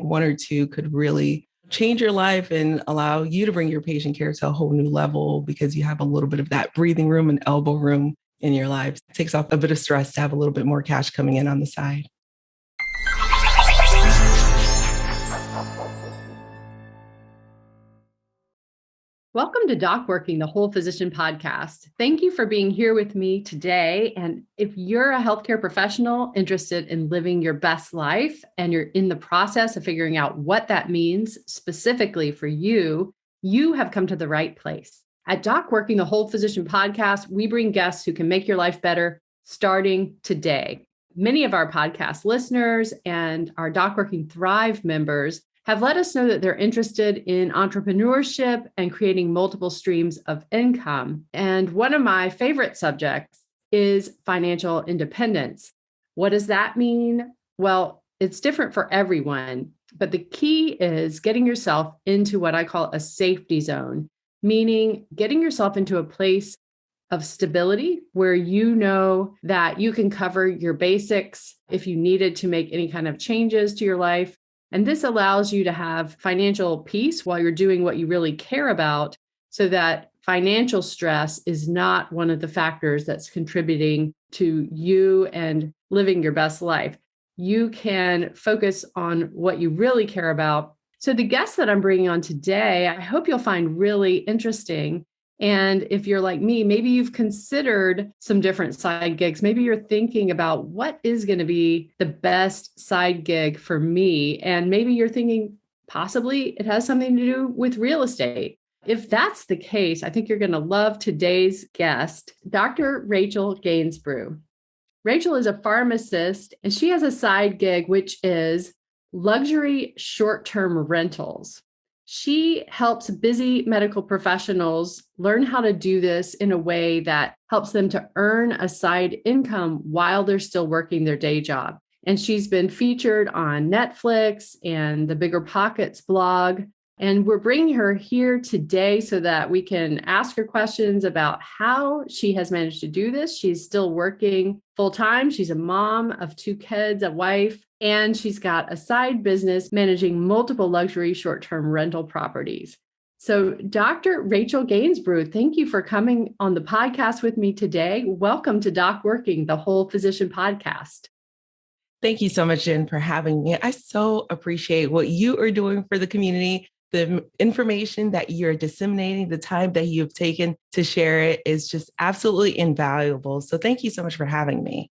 one or two could really change your life and allow you to bring your patient care to a whole new level because you have a little bit of that breathing room and elbow room in your life. It takes off a bit of stress to have a little bit more cash coming in on the side. Welcome to DocWorking, the Whole Physician Podcast. Thank you for being here with me today. And if you're a healthcare professional interested in living your best life and you're in the process of figuring out what that means specifically for you, you have come to the right place. At DocWorking, the Whole Physician Podcast, we bring guests who can make your life better starting today. Many of our podcast listeners and our DocWorking Thrive members have let us know that they're interested in entrepreneurship and creating multiple streams of income. And one of my favorite subjects is financial independence. What does that mean? Well, it's different for everyone, but the key is getting yourself into what I call a safety zone, meaning getting yourself into a place of stability where you know that you can cover your basics if you needed to make any kind of changes to your life. And this allows you to have financial peace while you're doing what you really care about so that financial stress is not one of the factors that's contributing to you and living your best life. You can focus on what you really care about. So the guest that I'm bringing on today, I hope you'll find really interesting. And if you're like me, maybe you've considered some different side gigs. Maybe you're thinking about what is going to be the best side gig for me. And maybe you're thinking possibly it has something to do with real estate. If that's the case, I think you're going to love today's guest, Dr. Rachel Gainsbrugh. Rachel is a pharmacist, and she has a side gig, which is luxury short-term rentals. She helps busy medical professionals learn how to do this in a way that helps them to earn a side income while they're still working their day job. And she's been featured on Netflix and the Bigger Pockets blog. And we're bringing her here today so that we can ask her questions about how she has managed to do this. She's still working full time. She's a mom of 2 kids, a wife, and she's got a side business managing multiple luxury short-term rental properties. So Dr. Rachel Gainsbrugh, thank you for coming on the podcast with me today. Welcome to DocWorking, the Whole Physician Podcast. Thank you so much, Jen, for having me. I so appreciate what you are doing for the community. The information that you're disseminating, the time that you've taken to share it is just absolutely invaluable. So thank you so much for having me.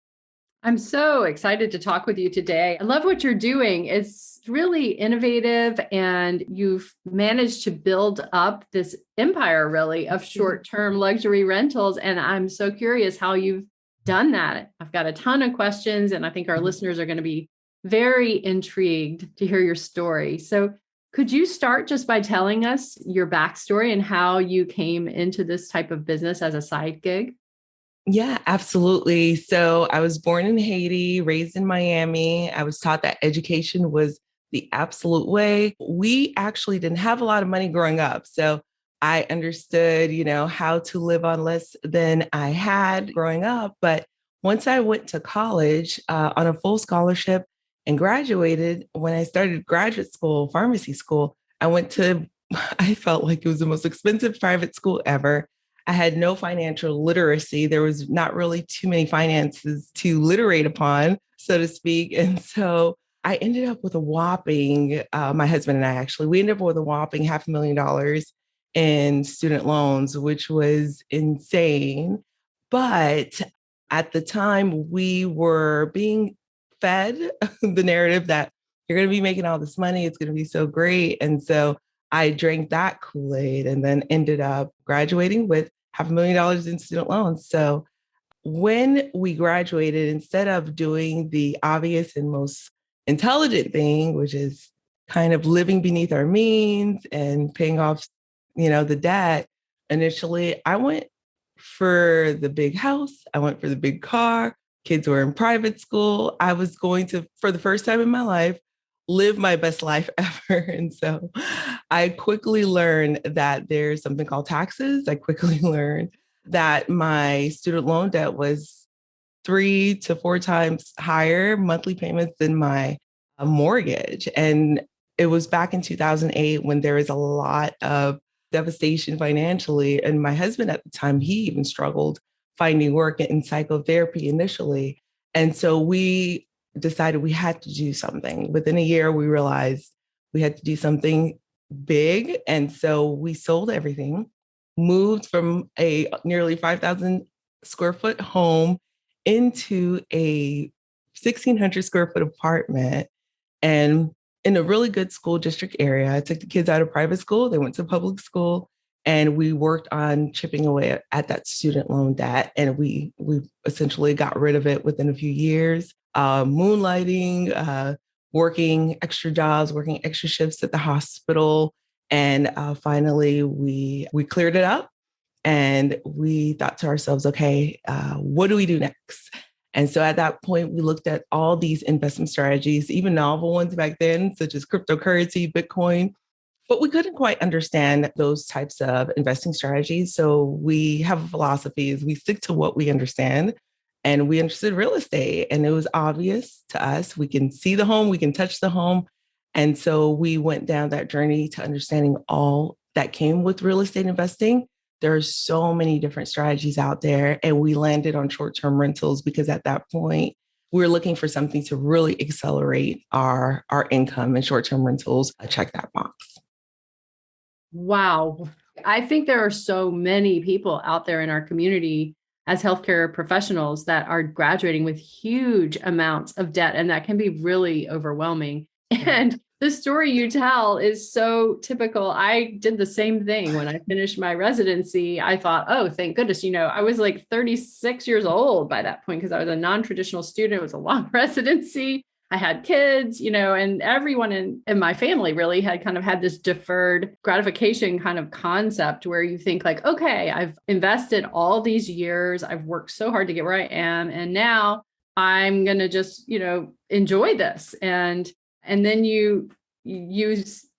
I'm so excited to talk with you today. I love what you're doing. It's really innovative, and you've managed to build up this empire, really, of short-term luxury rentals. And I'm so curious how you've done that. I've got a ton of questions, and I think our listeners are going to be very intrigued to hear your story. So could you start just by telling us your backstory and how you came into this type of business as a side gig? Yeah, absolutely. So I was born in Haiti, raised in Miami. I was taught that education was the absolute way. We actually didn't have a lot of money growing up. So I understood, how to live on less than I had growing up. But once I went to college on a full scholarship and graduated, when I started graduate school, pharmacy school, I felt like it was the most expensive private school ever. I had no financial literacy. There was not really too many finances to literate upon, so to speak. And so I ended up with a whopping, my husband and I actually, we ended up with a whopping $500,000 in student loans, which was insane. But at the time, we were being fed the narrative that you're going to be making all this money. It's going to be so great. And so I drank that Kool-Aid and then ended up graduating with $500,000 in student loans. So when we graduated, instead of doing the obvious and most intelligent thing, which is kind of living beneath our means and paying off, the debt, initially, I went for the big house. I went for the big car. Kids were in private school. I was going to, for the first time in my life, live my best life ever. And so I quickly learned that there's something called taxes. I quickly learned that my student loan debt was 3 to 4 times higher monthly payments than my mortgage. And it was back in 2008 when there was a lot of devastation financially. And my husband at the time, he even struggled finding work in psychotherapy initially. And so we decided we had to do something. Within a year, we realized we had to do something big. And so we sold everything, moved from a nearly 5,000 square foot home into a 1,600 square foot apartment, and in a really good school district area. I took the kids out of private school, they went to public school, and we worked on chipping away at that student loan debt. And we essentially got rid of it within a few years, moonlighting, working extra jobs, working extra shifts at the hospital. And finally, we cleared it up. And we thought to ourselves, okay, what do we do next? And so at that point, we looked at all these investment strategies, even novel ones back then, such as cryptocurrency, Bitcoin, but we couldn't quite understand those types of investing strategies. So we have a philosophy is we stick to what we understand, and we understood real estate. And it was obvious to us, we can see the home, we can touch the home. And so we went down that journey to understanding all that came with real estate investing. There are so many different strategies out there, and we landed on short-term rentals because at that point, we were looking for something to really accelerate our income, and short-term rentals check that box. Wow. I think there are so many people out there in our community as healthcare professionals that are graduating with huge amounts of debt, and that can be really overwhelming. And the story you tell is so typical. I did the same thing when I finished my residency. I thought, oh, thank goodness, I was like 36 years old by that point because I was a non-traditional student. It was a long residency. I had kids, and everyone in my family really had kind of had this deferred gratification kind of concept where you think like, okay, I've invested all these years. I've worked so hard to get where I am. And now I'm going to just, enjoy this. And then you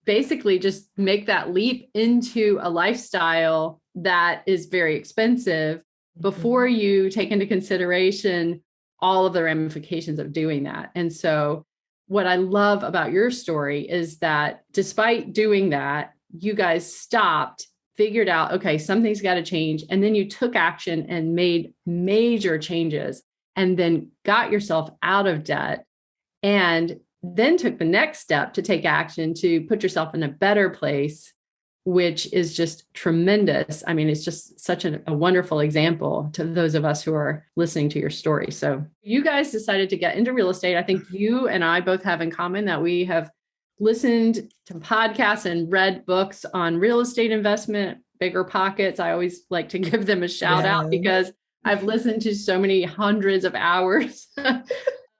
basically just make that leap into a lifestyle that is very expensive before you take into consideration all of the ramifications of doing that. And so what I love about your story is that despite doing that, you guys stopped, figured out, okay, something's got to change. And then you took action and made major changes and then got yourself out of debt, and then took the next step to take action to put yourself in a better place, which is just tremendous. I mean, it's just such a wonderful example to those of us who are listening to your story. So you guys decided to get into real estate. I think you and I both have in common that we have listened to podcasts and read books on real estate investment, Bigger Pockets. I always like to give them a shout out because I've listened to so many hundreds of hours.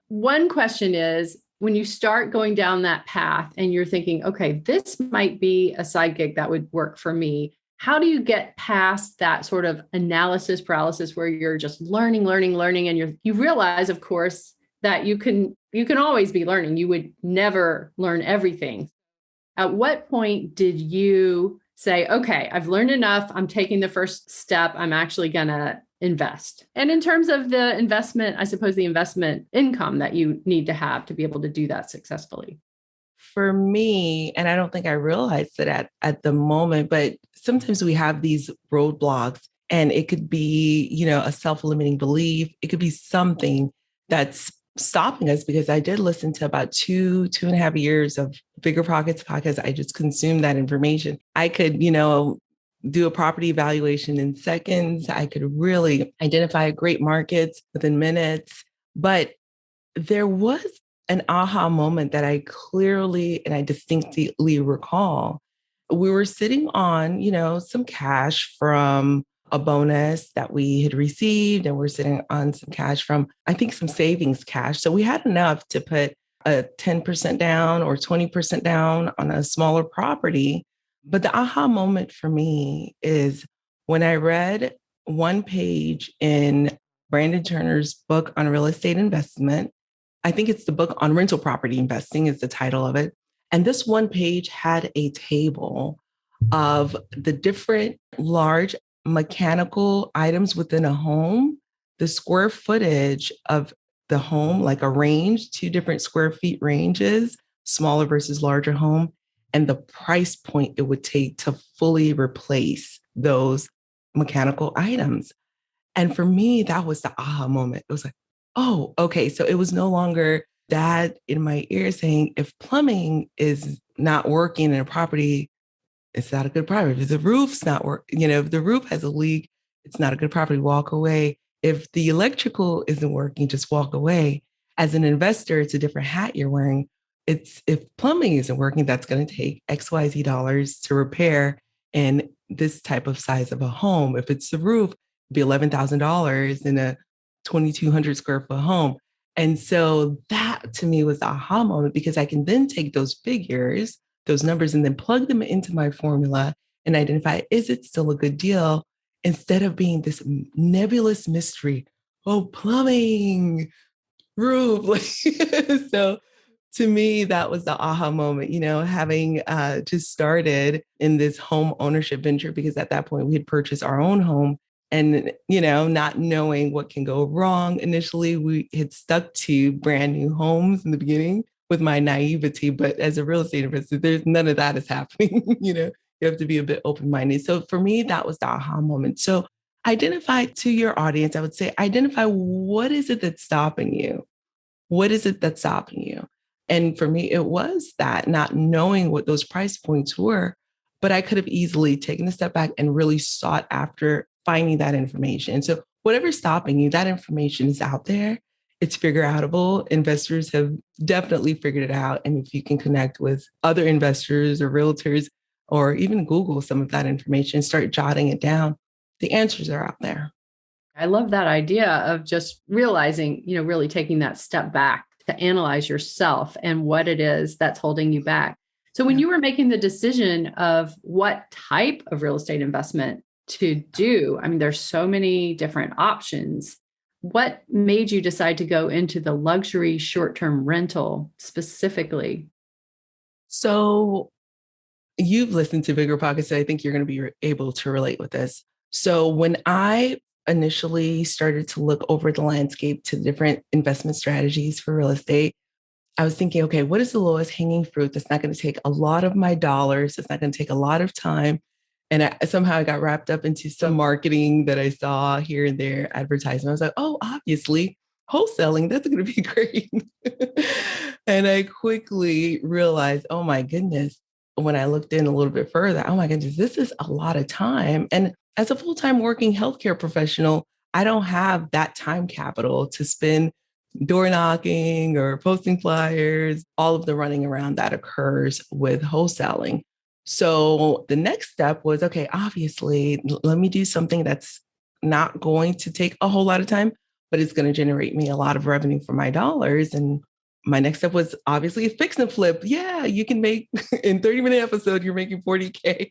One question is, when you start going down that path and you're thinking, okay, this might be a side gig that would work for me, how do you get past that sort of analysis paralysis where you're just learning, and you realize, of course, that you can always be learning. You would never learn everything. At what point did you say, okay, I've learned enough, I'm taking the first step, I'm actually gonna invest? And in terms of the investment, I suppose the investment income that you need to have to be able to do that successfully. For me, and I don't think I realized it at the moment, but sometimes we have these roadblocks, and it could be, a self-limiting belief. It could be something that's stopping us, because I did listen to about 2.5 years of Bigger Pockets podcast. I just consumed that information. I could, do a property evaluation in seconds. I could really identify great markets within minutes. But there was an aha moment that I clearly and I distinctly recall. We were sitting on, some cash from a bonus that we had received, and we're sitting on some cash from, I think, some savings cash. So we had enough to put a 10% down or 20% down on a smaller property. But the aha moment for me is when I read one page in Brandon Turner's book on real estate investment. I think it's the book on rental property investing is the title of it. And this one page had a table of the different large mechanical items within a home, the square footage of the home, like a range, 2 different square feet ranges smaller versus larger home, and the price point it would take to fully replace those mechanical items. And for me, that was the aha moment. It was like, oh, okay. So it was no longer dad in my ear saying, if plumbing is not working in a property, it's not a good property. If the roof's not working, if the roof has a leak, it's not a good property. Walk away. If the electrical isn't working, just walk away. As an investor, it's a different hat you're wearing. It's if plumbing isn't working, that's going to take XYZ dollars to repair in this type of size of a home. If it's the roof, it'd be $11,000 in a 2,200 square foot home. And so that to me was the aha moment because I can then take those figures, those numbers, and then plug them into my formula and identify, is it still a good deal? Instead of being this nebulous mystery, oh, plumbing, roof. So to me, that was the aha moment, having just started in this home ownership venture, because at that point we had purchased our own home and, not knowing what can go wrong. Initially, we had stuck to brand new homes in the beginning with my naivety, but as a real estate investor, there's none of that is happening. You have to be a bit open-minded. So for me, that was the aha moment. So identify to your audience, I would say, identify what is it that's stopping you? What is it that's stopping you? And for me, it was that not knowing what those price points were, but I could have easily taken a step back and really sought after finding that information. So whatever's stopping you, that information is out there. It's figure outable. Investors have definitely figured it out. And if you can connect with other investors or realtors, or even Google some of that information, start jotting it down, the answers are out there. I love that idea of just realizing, really taking that step back to analyze yourself and what it is that's holding you back. So when you were making the decision of what type of real estate investment to do, I mean, there's so many different options. What made you decide to go into the luxury short-term rental specifically? So you've listened to Bigger Pockets, so I think you're going to be able to relate with this. So when I initially started to look over the landscape to different investment strategies for real estate, I was thinking, okay, what is the lowest hanging fruit that's not going to take a lot of my dollars? It's not going to take a lot of time. And somehow I got wrapped up into some marketing that I saw here and there, advertisement. I was like, oh, obviously, wholesaling, that's going to be great. And I quickly realized, oh my goodness, when I looked in a little bit further, oh my goodness, this is a lot of time. And as a full-time working healthcare professional, I don't have that time capital to spend door knocking or posting flyers, all of the running around that occurs with wholesaling. So the next step was, okay, obviously, let me do something that's not going to take a whole lot of time, but it's going to generate me a lot of revenue for my dollars. And my next step was obviously fix and flip. Yeah, you can make in 30-minute episode, you're making 40K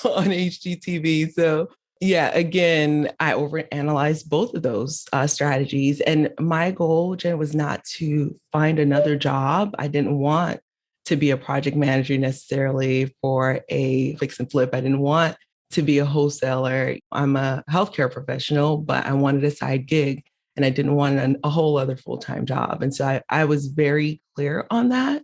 on HGTV. So yeah, again, I overanalyzed both of those strategies. And my goal, Jen, was not to find another job. I didn't want to be a project manager necessarily for a fix and flip. I didn't want to be a wholesaler. I'm a healthcare professional, but I wanted a side gig and I didn't want a whole other full-time job. And so I was very clear on that.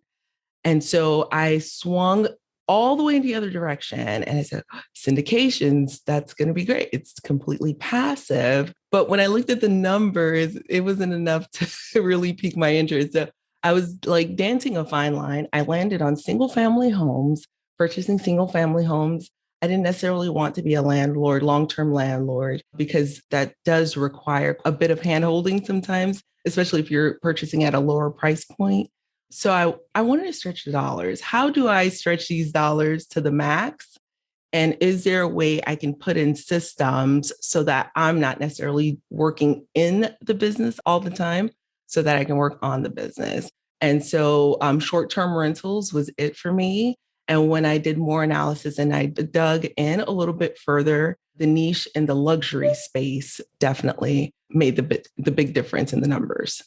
And so I swung all the way in the other direction. And I said, syndications, that's going to be great. It's completely passive. But when I looked at the numbers, it wasn't enough to really pique my interest. So I was like dancing a fine line. I landed on single family homes, purchasing single family homes. I didn't necessarily want to be a landlord, long-term landlord, because that does require a bit of handholding sometimes, especially if you're purchasing at a lower price point. So I wanted to stretch the dollars. How do I stretch these dollars to the max? And is there a way I can put in systems so that I'm not necessarily working in the business all the time so that I can work on the business? And so short-term rentals was it for me. And when I did more analysis and I dug in a little bit further, the niche in the luxury space definitely made the big difference in the numbers.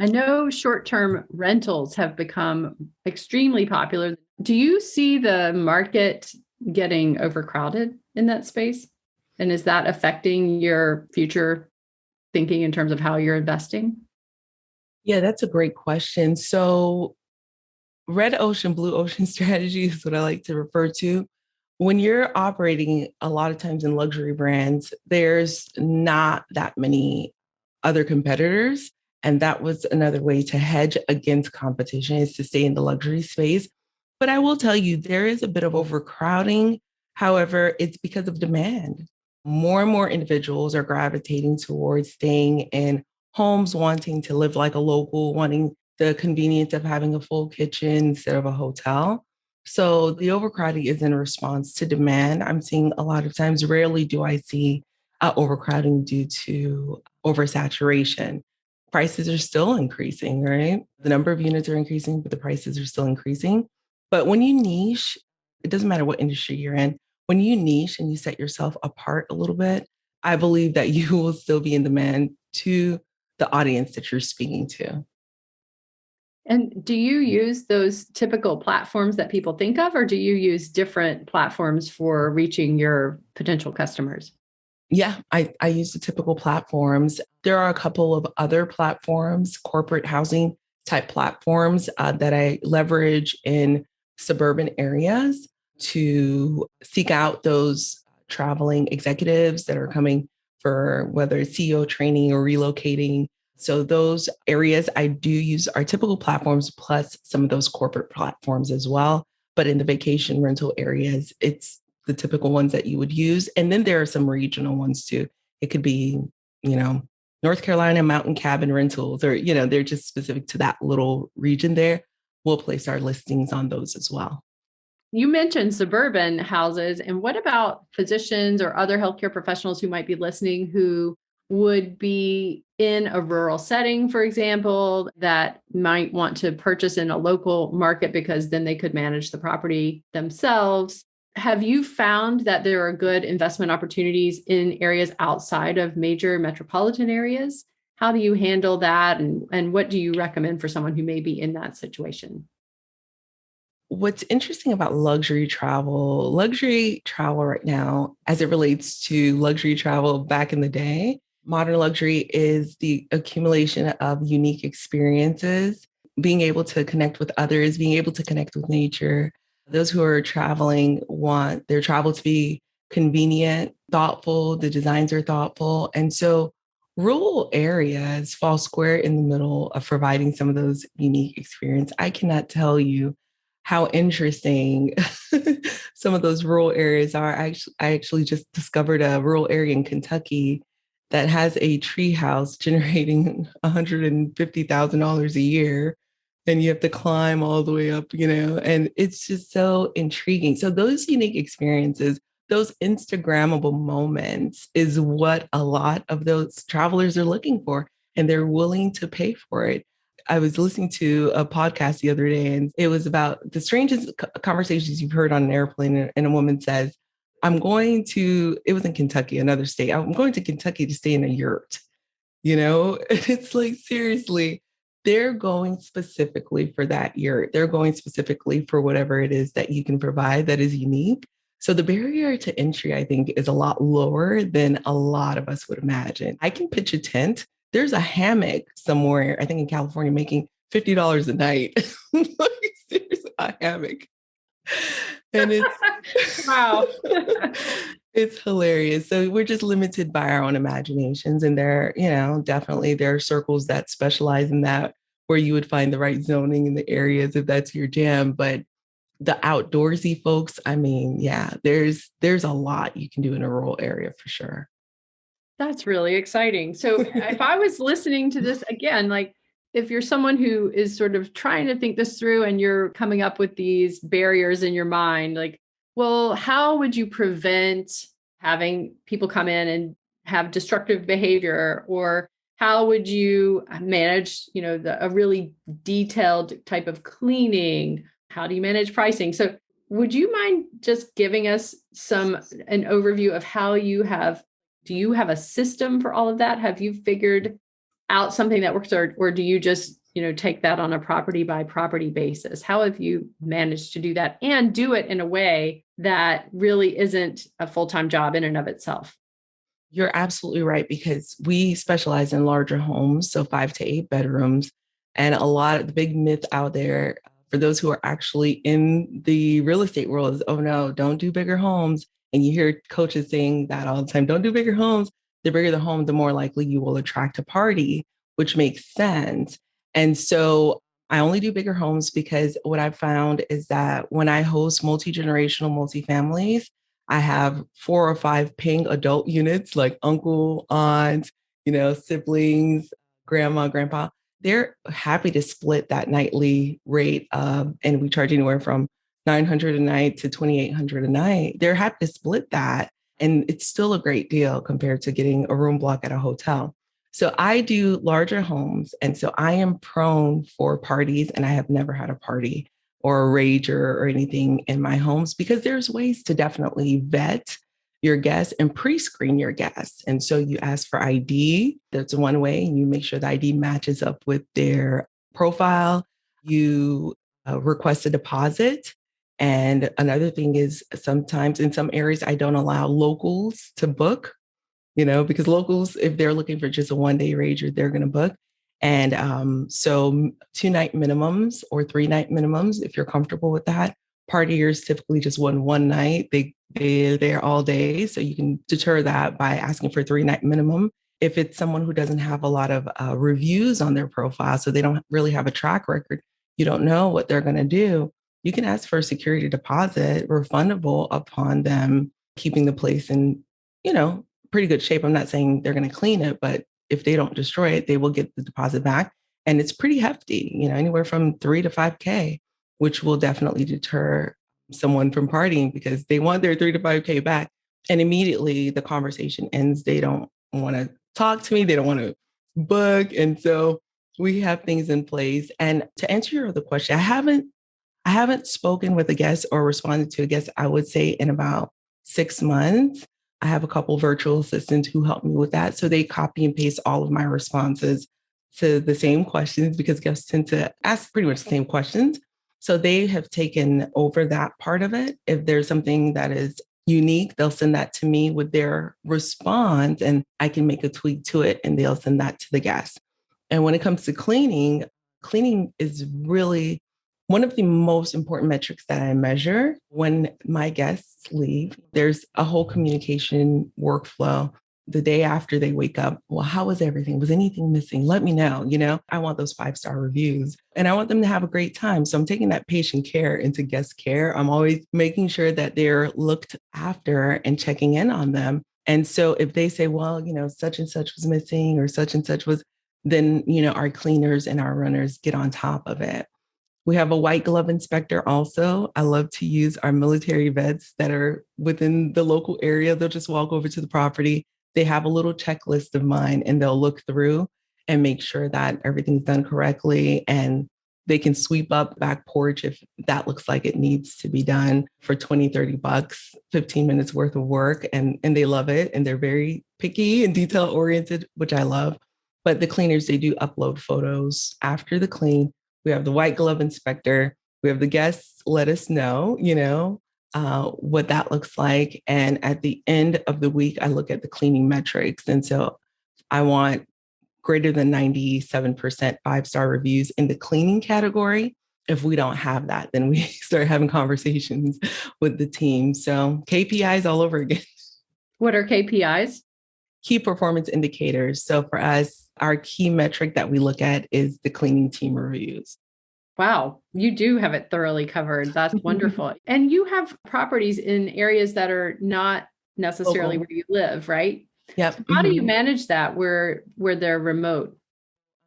I know short-term rentals have become extremely popular. Do you see the market getting overcrowded in that space? And is that affecting your future thinking in terms of how you're investing? Yeah, that's a great question. So red ocean, blue ocean strategy is what I like to refer to. When you're operating a lot of times in luxury brands, there's not that many other competitors. And that was another way to hedge against competition is to stay in the luxury space. But I will tell you, there is a bit of overcrowding. However, it's because of demand. More and more individuals are gravitating towards staying in homes, wanting to live like a local, wanting the convenience of having a full kitchen instead of a hotel. So the overcrowding is in response to demand. I'm seeing a lot of times, rarely do I see overcrowding due to oversaturation. Prices are still increasing, right? The number of units are increasing, but the prices are still increasing. But when you niche, it doesn't matter what industry you're in, when you niche and you set yourself apart a little bit, I believe that you will still be in demand to the audience that you're speaking to. And do you use those typical platforms that people think of, or do you use different platforms for reaching your potential customers? Yeah, I use the typical platforms. There are a couple of other platforms, corporate housing type platforms that I leverage in suburban areas to seek out those traveling executives that are coming for whether it's CEO training or relocating. So those areas I do use are typical platforms plus some of those corporate platforms as well. But in the vacation rental areas, it's the typical ones that you would use. And then there are some regional ones too. It could be, you know, North Carolina mountain cabin rentals, or, they're just specific to that little region there. We'll place our listings on those as well. You mentioned suburban houses, and what about physicians or other healthcare professionals who might be listening who would be in a rural setting, for example, that might want to purchase in a local market because then they could manage the property themselves? Have you found that there are good investment opportunities in areas outside of major metropolitan areas? How do you handle that? And what do you recommend for someone who may be in that situation? What's interesting about luxury travel right now, as it relates to luxury travel back in the day, modern luxury is the accumulation of unique experiences, being able to connect with others, being able to connect with nature. Those who are traveling want their travel to be convenient, thoughtful, the designs are thoughtful. And so rural areas fall square in the middle of providing some of those unique experiences. I cannot tell you how interesting some of those rural areas are. I actually just discovered a rural area in Kentucky that has a tree house generating $150,000 a year. And you have to climb all the way up, and it's just so intriguing. So those unique experiences, those Instagrammable moments is what a lot of those travelers are looking for, and they're willing to pay for it. I was listening to a podcast the other day, and it was about the strangest conversations you've heard on an airplane. And a woman says, it was in Kentucky, another state. I'm going to Kentucky to stay in a yurt, And it's like, seriously, they're going specifically for that yurt. They're going specifically for whatever it is that you can provide that is unique. So the barrier to entry, I think, is a lot lower than a lot of us would imagine. I can pitch a tent. There's a hammock somewhere, I think in California, making $50 a night. There's a hammock. And it's Wow. it's hilarious. So we're just limited by our own imaginations. And definitely there are circles that specialize in that where you would find the right zoning in the areas if that's your jam. But the outdoorsy folks, I mean, yeah, there's a lot you can do in a rural area for sure. That's really exciting. So if I was listening to this again, like if you're someone who is sort of trying to think this through and you're coming up with these barriers in your mind, like, well, how would you prevent having people come in and have destructive behavior? Or how would you manage, a really detailed type of cleaning? How do you manage pricing? So would you mind just giving us an overview of how do you have a system for all of that? Have you figured out something that works, or do you just, take that on a property by property basis? How have you managed to do that and do it in a way that really isn't a full-time job in and of itself? You're absolutely right, because we specialize in larger homes, so 5 to 8 bedrooms. And a lot of the big myth out there for those who are actually in the real estate world is, oh no, don't do bigger homes. And you hear coaches saying that all the time, don't do bigger homes. The bigger the home, the more likely you will attract a party, which makes sense. And so I only do bigger homes because what I've found is that when I host multi-generational multifamilies, I have 4 or 5 paying adult units like uncle, aunt, siblings, grandma, grandpa. They're happy to split that nightly rate. And we charge anywhere from $900 a night to $2,800 a night. They're happy to split that. And it's still a great deal compared to getting a room block at a hotel. So I do larger homes. And so I am prone for parties, and I have never had a party or a rager or anything in my homes because there's ways to definitely vet your guests and pre-screen your guests. And so you ask for ID. That's one way. You make sure the ID matches up with their profile. You request a deposit. And another thing is sometimes in some areas, I don't allow locals to book, because locals, if they're looking for just a 1-day rager, they're going to book. And so 2-night minimums or 3-night minimums, if you're comfortable with that. Partiers typically just want one night. They're there all day. So you can deter that by asking for a 3-night minimum. If it's someone who doesn't have a lot of reviews on their profile, so they don't really have a track record, you don't know what they're going to do, you can ask for a security deposit refundable upon them keeping the place in, pretty good shape. I'm not saying they're going to clean it, but if they don't destroy it, they will get the deposit back. And it's pretty hefty, anywhere from 3 to 5K, which will definitely deter someone from partying because they want their 3 to 5K back. And immediately the conversation ends. They don't want to talk to me. They don't want to book. And so we have things in place. And to answer your other question, I haven't spoken with a guest or responded to a guest, I would say, in about 6 months. I have a couple virtual assistants who help me with that. So they copy and paste all of my responses to the same questions because guests tend to ask pretty much the same questions. So they have taken over that part of it. If there's something that is unique, they'll send that to me with their response and I can make a tweak to it and they'll send that to the guest. And when it comes to cleaning is really one of the most important metrics that I measure when my guests leave. There's a whole communication workflow the day after they wake up. Well, how was everything? Was anything missing? Let me know. I want those 5-star reviews and I want them to have a great time. So I'm taking that patient care into guest care. I'm always making sure that they're looked after and checking in on them. And so if they say, well, such and such was missing or such and such was, then, our cleaners and our runners get on top of it. We have a white glove inspector also. I love to use our military vets that are within the local area. They'll just walk over to the property. They have a little checklist of mine and they'll look through and make sure that everything's done correctly. And they can sweep up back porch if that looks like it needs to be done for 20, $30, 15 minutes worth of work. And they love it. And they're very picky and detail oriented, which I love. But the cleaners, they do upload photos after the clean. We have the white glove inspector. We have the guests let us know, what that looks like. And at the end of the week, I look at the cleaning metrics. And so I want greater than 97% 5-star reviews in the cleaning category. If we don't have that, then we start having conversations with the team. So KPIs all over again. What are KPIs? Key performance indicators. So for us, our key metric that we look at is the cleaning team reviews. Wow, you do have it thoroughly covered. That's wonderful. And you have properties in areas that are not necessarily where you live, right? Yep. So how do you manage that where they're remote?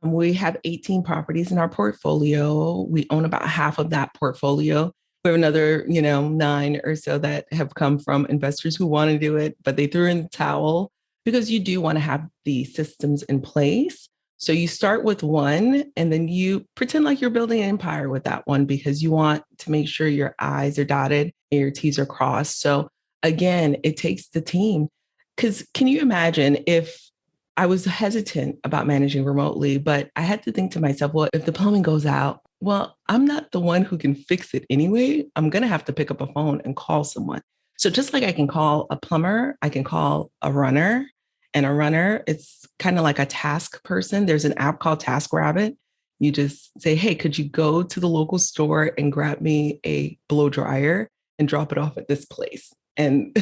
We have 18 properties in our portfolio. We own about half of that portfolio. We have another, 9 or so that have come from investors who want to do it, but they threw in the towel because you do want to have the systems in place. So you start with one and then you pretend like you're building an empire with that one because you want to make sure your I's are dotted and your T's are crossed. So again, it takes the team. Because can you imagine if I was hesitant about managing remotely, but I had to think to myself, well, if the plumbing goes out, well, I'm not the one who can fix it anyway. I'm going to have to pick up a phone and call someone. So just like I can call a plumber, I can call a runner. And a runner, it's kind of like a task person. There's an app called TaskRabbit. You just say, hey, could you go to the local store and grab me a blow dryer and drop it off at this place? And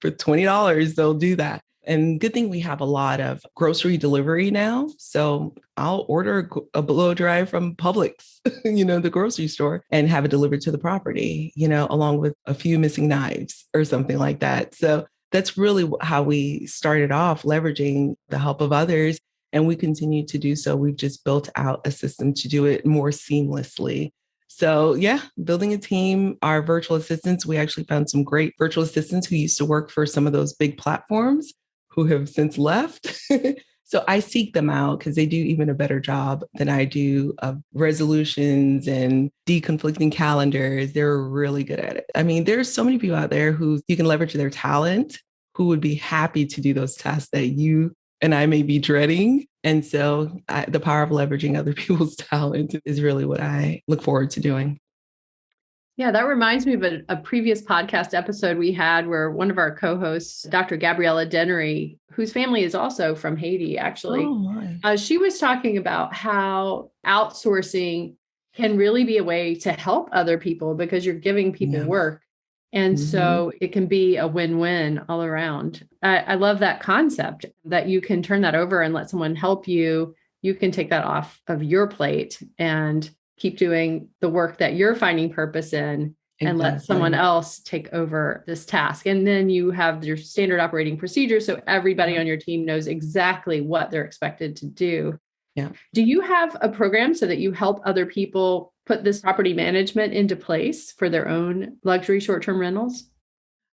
for $20, they'll do that. And good thing we have a lot of grocery delivery now. So I'll order a blow dry from Publix, the grocery store, and have it delivered to the property, along with a few missing knives or something like that. So that's really how we started off, leveraging the help of others. And we continue to do so. We've just built out a system to do it more seamlessly. So yeah, building a team, our virtual assistants, we actually found some great virtual assistants who used to work for some of those big platforms who have since left. So I seek them out because they do even a better job than I do of resolutions and deconflicting calendars. They're really good at it. I mean, there's so many people out there who you can leverage their talent, who would be happy to do those tasks that you and I may be dreading. And so the power of leveraging other people's talent is really what I look forward to doing. Yeah, that reminds me of a previous podcast episode we had where one of our co-hosts, Dr. Gabriella Dennery, whose family is also from Haiti, actually, she was talking about how outsourcing can really be a way to help other people because you're giving people work. And so it can be a win-win all around. I love that concept that you can turn that over and let someone help you. You can take that off of your plate and keep doing the work that you're finding purpose in and let someone else take over this task. And then you have your standard operating procedures. So everybody on your team knows exactly what they're expected to do. Yeah. Do you have a program so that you help other people put this property management into place for their own luxury short-term rentals?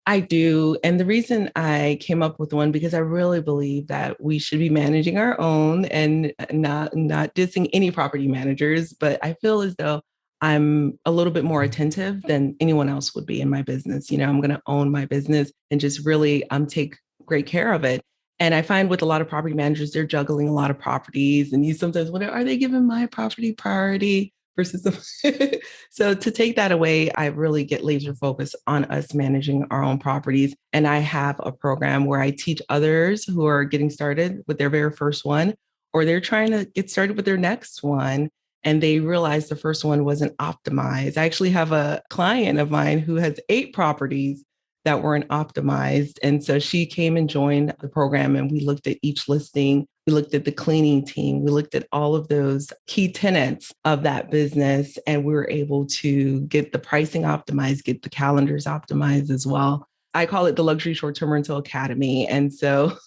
I do. And the reason I came up with one, because I really believe that we should be managing our own and not dissing any property managers, but I feel as though I'm a little bit more attentive than anyone else would be in my business. I'm going to own my business and just really take great care of it. And I find with a lot of property managers, they're juggling a lot of properties. And you sometimes wonder, are they giving my property priority versus the So to take that away, I really get laser focused on us managing our own properties. And I have a program where I teach others who are getting started with their very first one, or they're trying to get started with their next one. And they realize the first one wasn't optimized. I actually have a client of mine who has 8 properties that weren't optimized. And so she came and joined the program, and we looked at each listing. We looked at the cleaning team. We looked at all of those key tenets of that business, and we were able to get the pricing optimized, get the calendars optimized as well. I call it the Luxury Short-Term Rental Academy. And so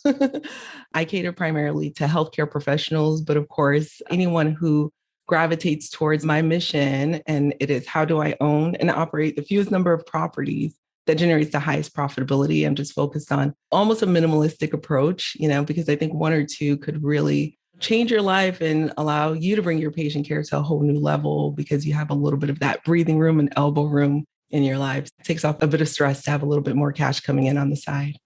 I cater primarily to healthcare professionals, but of course, anyone who gravitates towards my mission, and it is how do I own and operate the fewest number of properties that generates the highest profitability. I'm just focused on almost a minimalistic approach, because I think 1 or 2 could really change your life and allow you to bring your patient care to a whole new level because you have a little bit of that breathing room and elbow room in your life. It takes off a bit of stress to have a little bit more cash coming in on the side.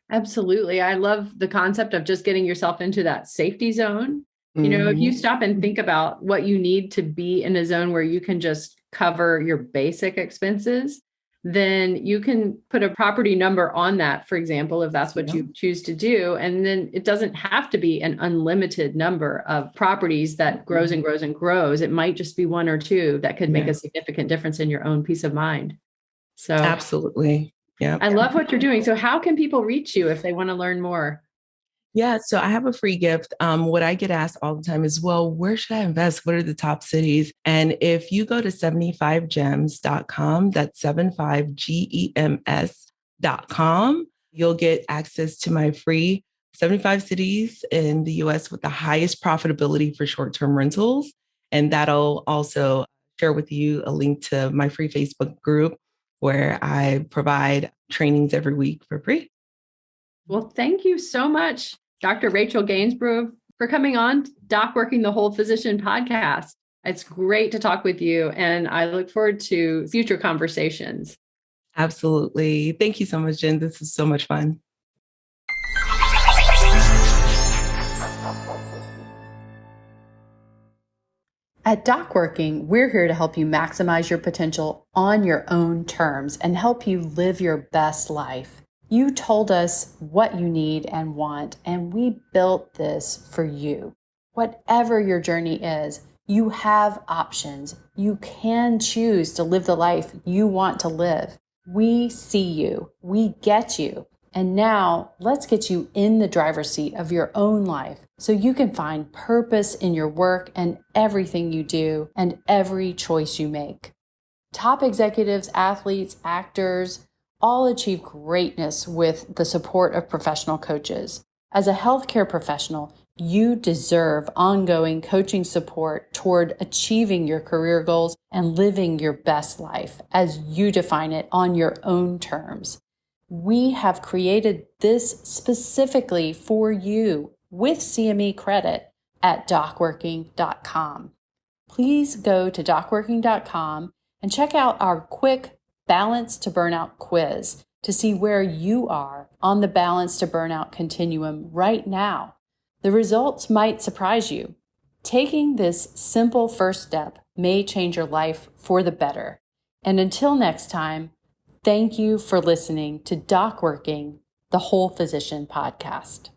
Absolutely. I love the concept of just getting yourself into that safety zone. If you stop and think about what you need to be in a zone where you can just cover your basic expenses, then you can put a property number on that, for example, if that's what you choose to do. And then it doesn't have to be an unlimited number of properties that grows and grows and grows. It might just be 1 or 2 that could make a significant difference in your own peace of mind. So absolutely. Yeah. I love what you're doing. So how can people reach you if they want to learn more? Yeah, so I have a free gift. What I get asked all the time is, well, where should I invest? What are the top cities? And if you go to 75gems.com, that's 75gems.com, you'll get access to my free 75 cities in the US with the highest profitability for short-term rentals. And that'll also share with you a link to my free Facebook group where I provide trainings every week for free. Well, thank you so much, Dr. Rachel Gainsbrugh, for coming on DocWorking the Whole Physician podcast. It's great to talk with you, and I look forward to future conversations. Absolutely. Thank you so much, Jen. This is so much fun. At DocWorking, we're here to help you maximize your potential on your own terms and help you live your best life. You told us what you need and want, and we built this for you. Whatever your journey is, You have options. You can choose to live the life you want to live. We see you. We get you. And now let's get you in the driver's seat of your own life so you can find purpose in your work and everything you do and every choice you make. Top executives, athletes, actors, all achieve greatness with the support of professional coaches. As a healthcare professional, you deserve ongoing coaching support toward achieving your career goals and living your best life as you define it on your own terms. We have created this specifically for you with CME credit at DocWorking.com. Please go to DocWorking.com and check out our quick Balance to Burnout quiz to see where you are on the Balance to Burnout continuum right now. The results might surprise you. Taking this simple first step may change your life for the better. And until next time, thank you for listening to DocWorking, the Whole Physician Podcast.